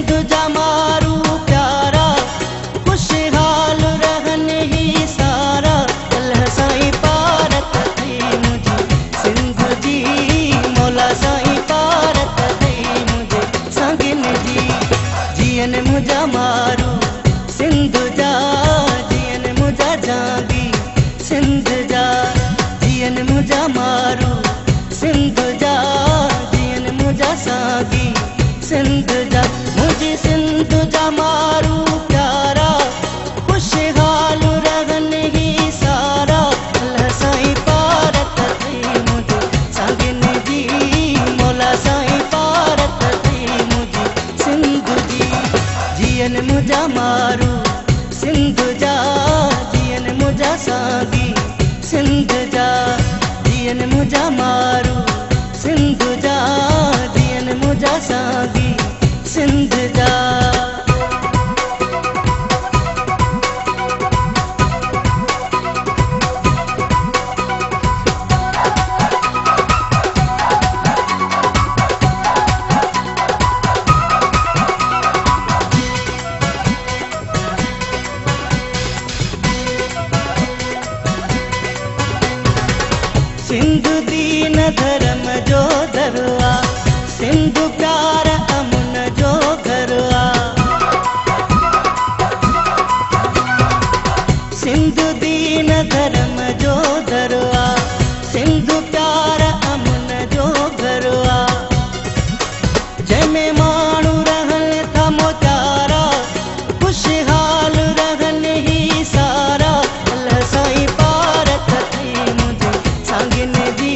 सिंधु जा मारू प्यारा खुशहाल रहन ही सारा अल्लाह साईं पारत थी मुझे सिंधु जी मौला साईं पारत थी मुझे संगिन जी जियन मुझा मारू सिंधु जा जियन मुझा जागी सिंध जा जियन मुझा मारू सिंधु जा जियन मुझा सागी सिंध जा मुझे सिंधु जा मारू प्यारा खुशहाल रहन ही सारा अल्लाह साईं पारत थी मुझे संगिन जी मौला साईं पारत थी मुझे सिंधु जी जियन मुझा मारू सिंधु जा जियन मुझा सागी सिंध जा जियन मुझा मारू सिंधु जा जियन मुझा सागी सिंध जा सिंधु दीन धर्म जो दरवा सिंधु प्यार अमन जो घरवा सिंधु दीन धर्म जो दरवा सिंधु प्यार अमन जो घरवा जंहिंमें माण्हू रहन था मोचारा खुशहाल रहन ही सारा अल्लाह साईं पारत थी मुझे संगिन जी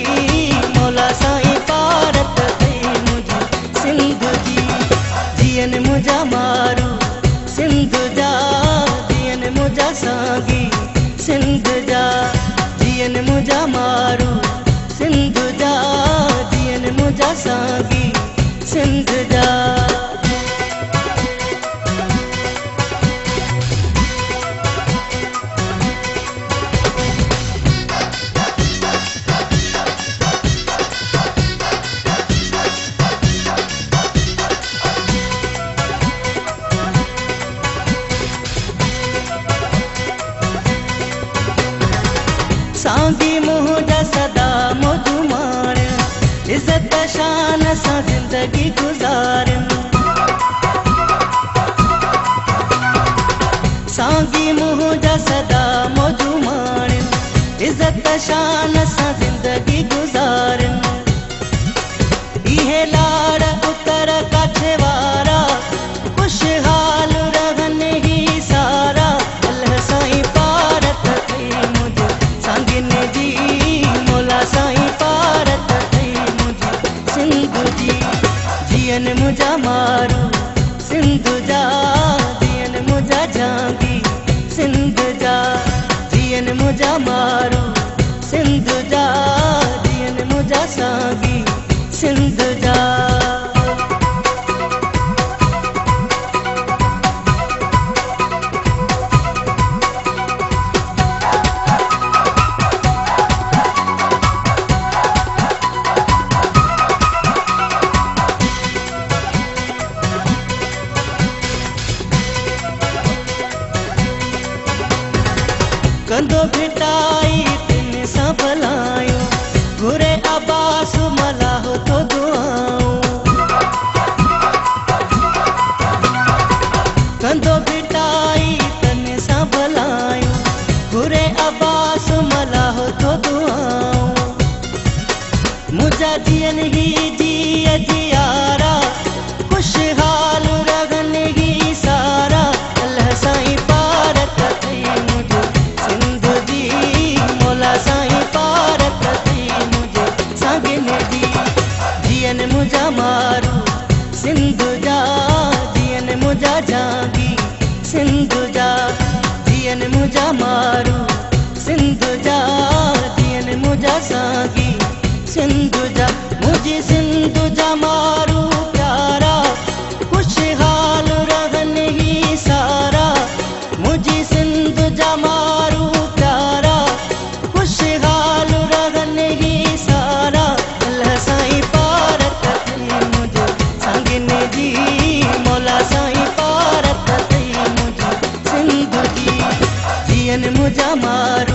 मौला साईं पारत थी मुझे सिंधु जी जियन मुझा मारू सिंधु जा जियन मुझा सागी सिंध जा जियन मुझा मारू सिंधु जा जियन मुझा सागी सिंध जा सांगी मुझा सदा मधुमार इज्जत शान सा जिंदगी गुजारन सांगी मुझा सदा मधुमार इज्जत शान सा जिंदगी गुजारन इहे लाड़ उतर काछे वारा खुशहाल रहन ही सारा अल्लाह साईं पारत थी मुझे संगिन जी मौला साईं पारत थी मुझे सिंधु जी जियन मुझा मारू सिंधु जा जियन मुझा जागी सिंध जा जियन मुझा मारू सिंधु जा जियन मुझा सागी सिंध जा कंदो भिटाई तिन सा भलायो घुरे अब्बास मलाहो तो दुआऊं कंदो भिटाई तिन सा भलायो घुरे अब्बास मलाहो तो दुआऊं मुझा जियन ही जिय जियारा खुशहाल रहन ही सारा अल्लाह साईं पारत थी मुझे सिंधु जी मौला साईं पारत थी मुझे संगिन जी जियन मुझा मारू सिंधु जा जियन मुझा जागी सिंधु जा जियन मुझा मारू सिंधु जा जियन मुझा सागी सिंधु जा मुझे सिंधु जा मारू प्यारा खुशहाल रहन ही सारा मुझे सिंधु जा मारू प्यारा खुशहाल रहन ही सारा अल्लाह साईं पारत थी मुझे संगिन जी मौला साईं मुझा मार